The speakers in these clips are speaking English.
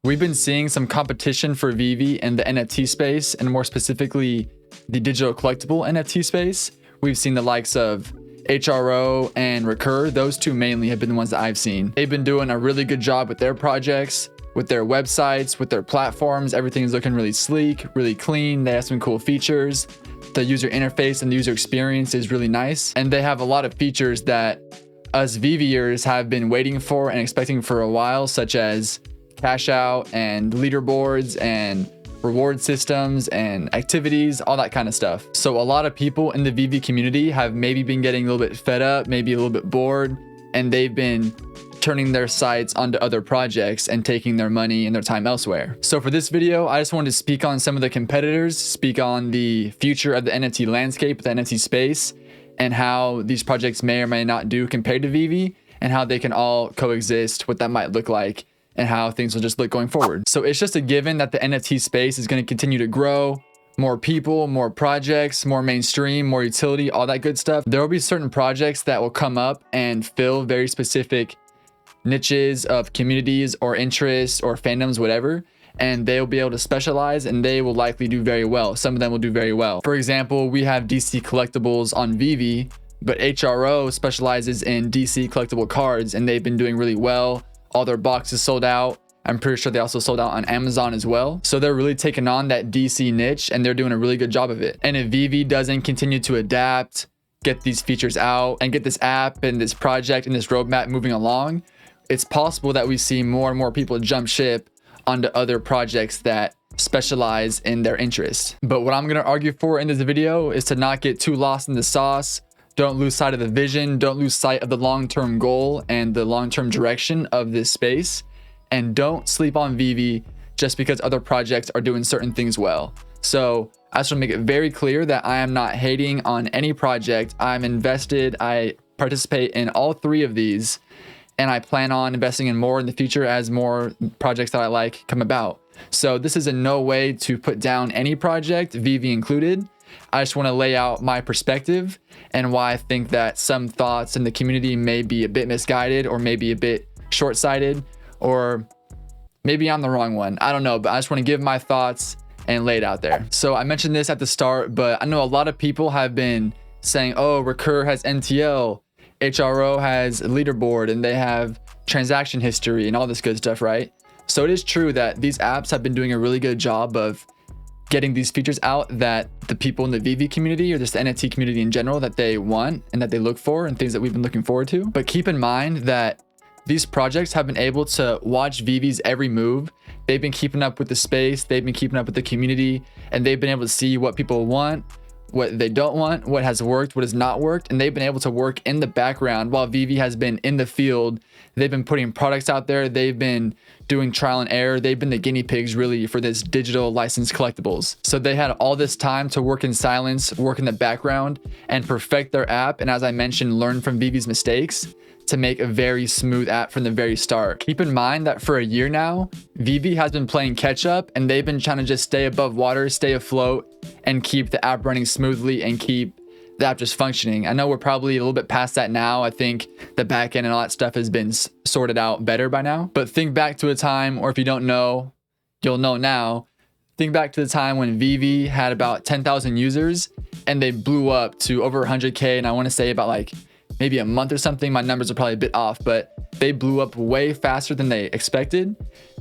We've been seeing some competition for Veve in the NFT space, and more specifically, the digital collectible NFT space. We've seen the likes of HRO and Recur. Those two mainly have been the ones that I've seen. They've been doing a really good job with their projects, with their websites, with their platforms. Everything is looking really sleek, really clean. They have some cool features. The user interface and the user experience is really nice. And they have a lot of features that us Veviers have been waiting for and expecting for a while, such as cash out and leaderboards and reward systems and activities, all that kind of stuff. So a lot of people in the Veve community have maybe been getting a little bit fed up, maybe a little bit bored, and they've been turning their sights onto other projects and taking their money and their time elsewhere. So for this video, I just wanted to speak on some of the competitors, speak on the future of the NFT landscape, the NFT space, and how these projects may or may not do compared to Veve, and how they can all coexist, what that might look like, and how things will just look going forward. So it's just a given that the NFT space is going to continue to grow. More people, more projects, more mainstream, more utility, all that good stuff. There will be certain projects that will come up and fill very specific niches of communities or interests or fandoms, whatever, and they'll be able to specialize and they will likely do very well. Some of them will do very well. For example, we have DC collectibles on Veve, but HRO specializes in DC collectible cards and they've been doing really well. All their boxes sold out. I'm pretty sure they also sold out on Amazon as well. So they're really taking on that DC niche and they're doing a really good job of it. And if Veve doesn't continue to adapt, get these features out and get this app and this project and this roadmap moving along, it's possible that we see more and more people jump ship onto other projects that specialize in their interests. But what I'm going to argue for in this video is to not get too lost in the sauce. Don't lose sight of the vision. Don't lose sight of the long-term goal and the long-term direction of this space. And don't sleep on Veve just because other projects are doing certain things well. So I just want to make it very clear that I am not hating on any project. I'm invested. I participate in all three of these, and I plan on investing in more in the future as more projects that I like come about. So this is in no way to put down any project, Veve included. I just want to lay out my perspective and why I think that some thoughts in the community may be a bit misguided or maybe a bit short-sighted, or maybe I'm the wrong one. I don't know, but I just want to give my thoughts and lay it out there. So I mentioned this at the start, but I know a lot of people have been saying, oh, Recur has NTL, HRO has leaderboard, and they have transaction history and all this good stuff, right? So it is true that these apps have been doing a really good job of getting these features out that the people in the Veve community or just the NFT community in general that they want and that they look for, and things that we've been looking forward to. But keep in mind that these projects have been able to watch Veve's every move. They've been keeping up with the space, they've been keeping up with the community, and they've been able to see what people want, what they don't want, what has worked, what has not worked, and they've been able to work in the background while Veve has been in the field. They've been putting products out there, they've been doing trial and error, they've been the guinea pigs really for this digital licensed collectibles. So they had all this time to work in silence, work in the background, and perfect their app, and as I mentioned, learn from Veve's mistakes to make a very smooth app from the very start. Keep in mind that for a year now, Veve has been playing catch up and they've been trying to just stay above water, stay afloat, and keep the app running smoothly and keep the app just functioning. I know we're probably a little bit past that now. I think the backend and all that stuff has been sorted out better by now. But think back to a time, or if you don't know, you'll know now. Think back to the time when Veve had about 10,000 users and they blew up to over 100K. And I want to say about like maybe a month or something. My numbers are probably a bit off, but they blew up way faster than they expected.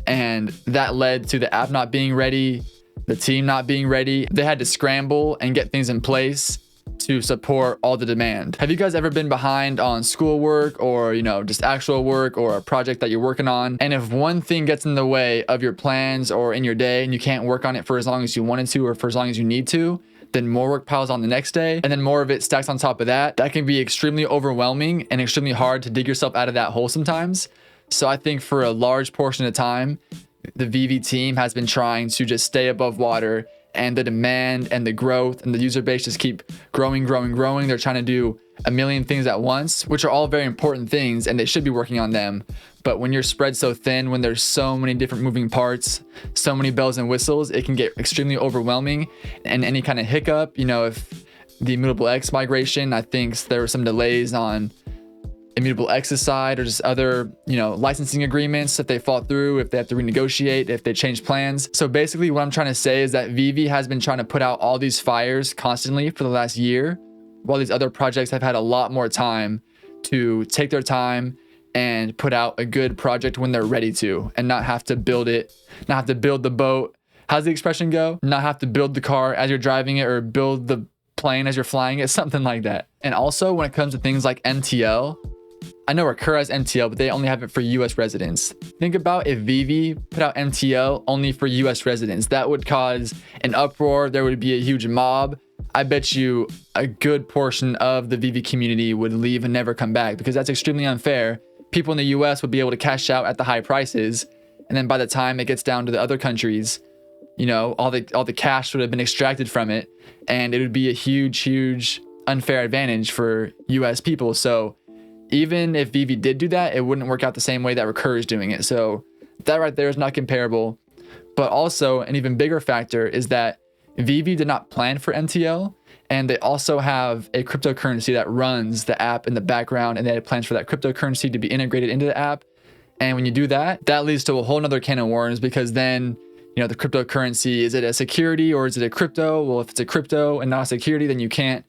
And that led to the app not being ready, the team not being ready. They had to scramble and get things in place to support all the demand. Have you guys ever been behind on schoolwork or, just actual work or a project that you're working on? And if one thing gets in the way of your plans or in your day and you can't work on it for as long as you wanted to or for as long as you need to, then more work piles on the next day, and then more of it stacks on top of that. That can be extremely overwhelming and extremely hard to dig yourself out of that hole sometimes. So I think for a large portion of time, the Veve team has been trying to just stay above water, and the demand and the growth and the user base just keep growing. They're trying to do a million things at once, which are all very important things and they should be working on them. But when you're spread so thin, when there's so many different moving parts, so many bells and whistles, it can get extremely overwhelming. And any kind of hiccup, if the Immutable X migration, I think there were some delays on immutable exercise or just other, licensing agreements that they fall through, if they have to renegotiate, if they change plans. So basically what I'm trying to say is that Veve has been trying to put out all these fires constantly for the last year, while these other projects have had a lot more time to take their time and put out a good project when they're ready to, and not have to build it, not have to build the boat. How's the expression go? Not have to build the car as you're driving it, or build the plane as you're flying it, something like that. And also when it comes to things like MTL, I know Recur has MTL, but they only have it for US residents. Think about if Veve put out MTL only for US residents. That would cause an uproar. There would be a huge mob. I bet you a good portion of the Veve community would leave and never come back, because that's extremely unfair. People in the US would be able to cash out at the high prices, and then by the time it gets down to the other countries, all the cash would have been extracted from it, and it would be a huge unfair advantage for US people. So even if Veve did do that, it wouldn't work out the same way that Recur is doing it. So that right there is not comparable. But also an even bigger factor is that Veve did not plan for MTL, and they also have a cryptocurrency that runs the app in the background, and they had plans for that cryptocurrency to be integrated into the app. And when you do that, that leads to a whole nother can of worms, because then the cryptocurrency, is it a security or is it a crypto? Well, if it's a crypto and not a security, then you can't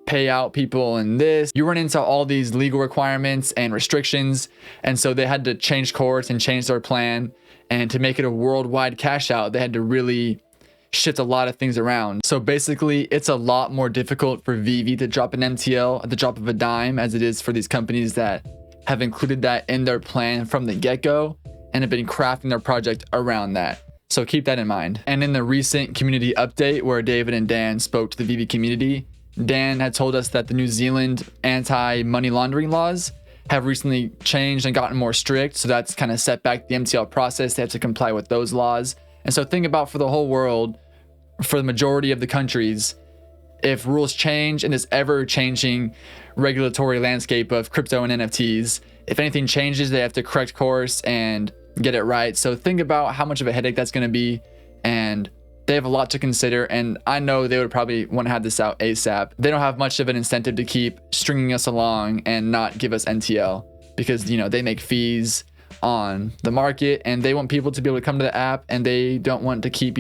pay out people in this. You run into all these legal requirements and restrictions. And so they had to change course and change their plan. And to make it a worldwide cash out, they had to really shift a lot of things around. So basically, it's a lot more difficult for Veve to drop an MTL at the drop of a dime as it is for these companies that have included that in their plan from the get-go and have been crafting their project around that. So keep that in mind. And in the recent community update where David and Dan spoke to the Veve community, Dan had told us that the New Zealand anti-money laundering laws have recently changed and gotten more strict. So that's kind of set back the MTL process. They have to comply with those laws. And so think about, for the whole world, for the majority of the countries, if rules change in this ever-changing regulatory landscape of crypto and NFTs, if anything changes, they have to correct course and get it right. So think about how much of a headache that's going to be, and they have a lot to consider. And I know they would probably want to have this out ASAP. They don't have much of an incentive to keep stringing us along and not give us NTL, because they make fees on the market, and they want people to be able to come to the app, and they don't want to keep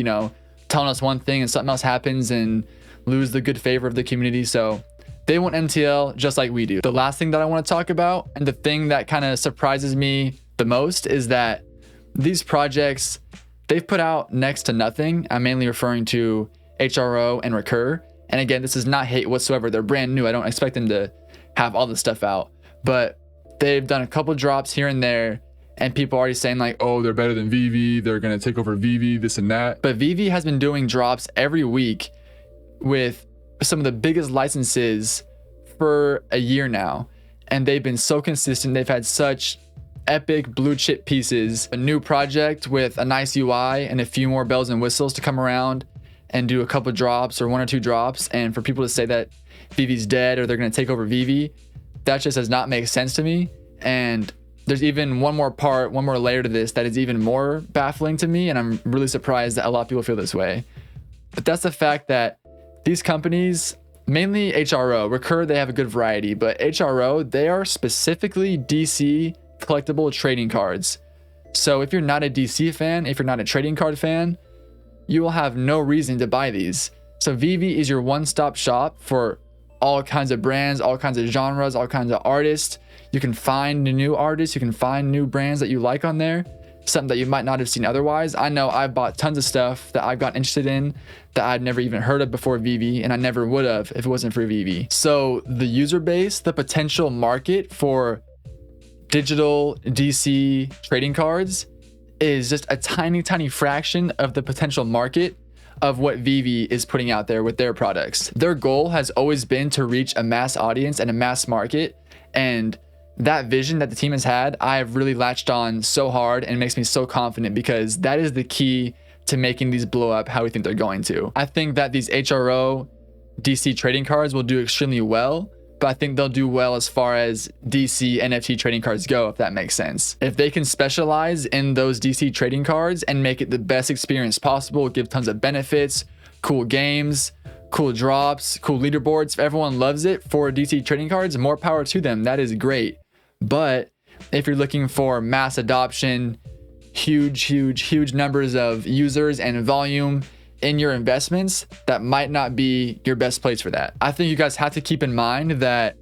telling us one thing and something else happens and lose the good favor of the community. So they want MTL just like we do. The last thing that I want to talk about, and the thing that kind of surprises me the most, is that these projects, they've put out next to nothing. I'm mainly referring to HRO and Recur. And again, this is not hate whatsoever. They're brand new. I don't expect them to have all this stuff out, but they've done a couple drops here and there, and people are already saying like, oh, they're better than Veve. They're going to take over Veve, this and that. But Veve has been doing drops every week with some of the biggest licenses for a year now. And they've been so consistent. They've had such epic blue chip pieces, a new project with a nice UI and a few more bells and whistles to come around and do a couple drops or one or two drops. And for people to say that Veve's dead or they're going to take over Veve, that just does not make sense to me. And there's even one more layer to this that is even more baffling to me, and I'm really surprised that a lot of people feel this way. But that's the fact that these companies, mainly HRO, Recur, they have a good variety, but HRO, they are specifically DC collectible trading cards. So if you're not a DC fan, if you're not a trading card fan, you will have no reason to buy these. So Veve is your one-stop shop for all kinds of brands, all kinds of genres, all kinds of artists. You can find new artists, you can find new brands that you like on there, something that you might not have seen otherwise. I know I've bought tons of stuff that I've gotten interested in that I'd never even heard of before Veve, and I never would have if it wasn't for Veve. So the user base, the potential market for digital DC trading cards is just a tiny fraction of the potential market of what Veve is putting out there with their products. Their goal has always been to reach a mass audience and a mass market, and that vision that the team has had, I've really latched on so hard, and it makes me so confident, because that is the key to making these blow up how we think they're going to. I think that these HRO DC trading cards will do extremely well, but I think they'll do well as far as DC NFT trading cards go, if that makes sense. If they can specialize in those DC trading cards and make it the best experience possible, give tons of benefits, cool games, cool drops, cool leaderboards, if everyone loves it for DC trading cards, more power to them. That is great. But if you're looking for mass adoption, huge numbers of users and volume in your investments, that might not be your best place for that. I think you guys have to keep in mind that,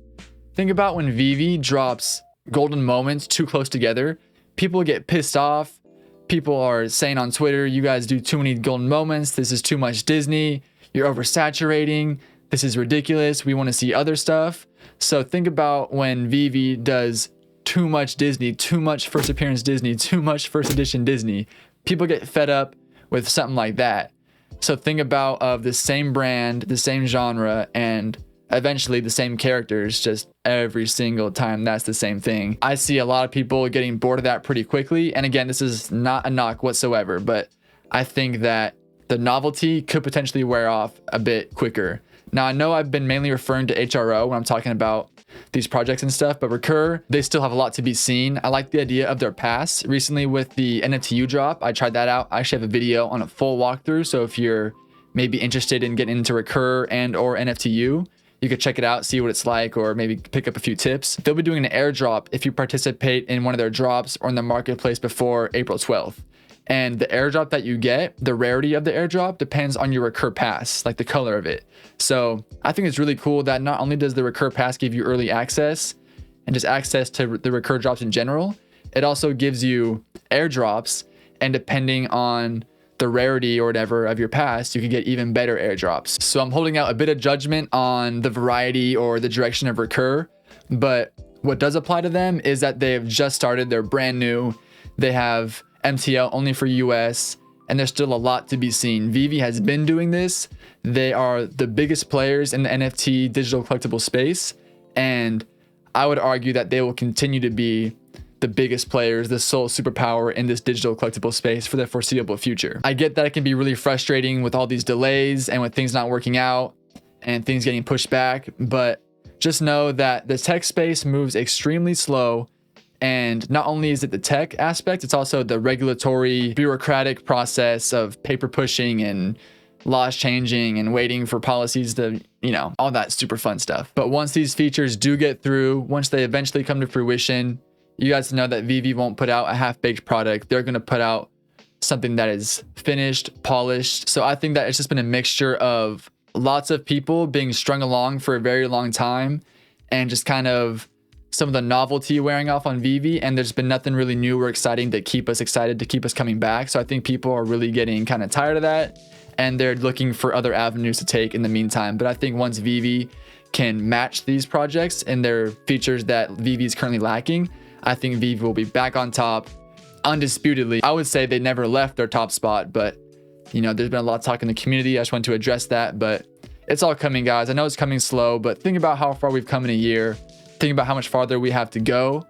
think about when Veve drops golden moments too close together, people get pissed off. People are saying on Twitter, you guys do too many golden moments. This is too much Disney. You're oversaturating. This is ridiculous. We want to see other stuff. So think about when Veve does too much Disney, too much first appearance Disney, too much first edition Disney. People get fed up with something like that. So think about of the same brand, the same genre, and eventually the same characters, just every single time that's the same thing. I see a lot of people getting bored of that pretty quickly. And again, this is not a knock whatsoever, but I think that the novelty could potentially wear off a bit quicker. Now, I know I've been mainly referring to HRO when I'm talking about these projects and stuff, but Recur, they still have a lot to be seen. I like the idea of their pass. Recently with the NFTU drop, I tried that out. I actually have a video on a full walkthrough. So if you're maybe interested in getting into Recur and or NFTU, you could check it out, see what it's like, or maybe pick up a few tips. They'll be doing an airdrop if you participate in one of their drops or in the marketplace before April 12th. And the airdrop that you get, the rarity of the airdrop depends on your Recur pass, like the color of it. So I think it's really cool that not only does the Recur pass give you early access and just access to the Recur drops in general, it also gives you airdrops, and depending on the rarity or whatever of your pass, you can get even better airdrops. So I'm holding out a bit of judgment on the variety or the direction of Recur, but what does apply to them is that they have just started, they're brand new, they have MTL only for US, and there's still a lot to be seen. Veve has been doing this. They are the biggest players in the NFT digital collectible space, and I would argue that they will continue to be the biggest players, the sole superpower in this digital collectible space for the foreseeable future. I get that it can be really frustrating with all these delays and with things not working out and things getting pushed back, but just know that the tech space moves extremely slow. And not only is it the tech aspect, it's also the regulatory, bureaucratic process of paper pushing and laws changing and waiting for policies to, all that super fun stuff. But once these features do get through, once they eventually come to fruition, you guys know that Veve won't put out a half-baked product. They're going to put out something that is finished, polished. So I think that it's just been a mixture of lots of people being strung along for a very long time and just kind of some of the novelty wearing off on Veve, and there's been nothing really new or exciting to keep us excited, to keep us coming back. So I think people are really getting kind of tired of that, and they're looking for other avenues to take in the meantime. But I think once Veve can match these projects and their features that Veve is currently lacking, I think Veve will be back on top undisputedly. I would say they never left their top spot, but there's been a lot of talk in the community. I just want to address that, but it's all coming, guys. I know it's coming slow, but think about how far we've come in a year. Think about how much farther we have to go,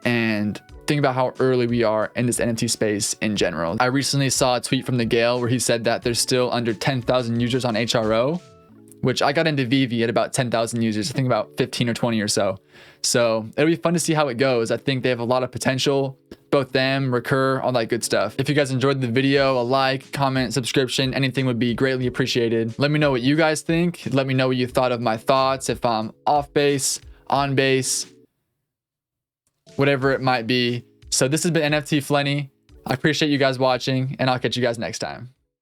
and think about how early we are in this NFT space in general. I recently saw a tweet from the Gale where he said that there's still under 10,000 users on HRO, which I got into Veve at about 10,000 users, I think about 15 or 20 or so. So it'll be fun to see how it goes. I think they have a lot of potential, both them, Recur, all that good stuff. If you guys enjoyed the video, a like, comment, subscription, anything would be greatly appreciated. Let me know what you guys think. Let me know what you thought of my thoughts, if I'm off base, on base, whatever it might be. So this has been NFT Flenny. I appreciate you guys watching, and I'll catch you guys next time.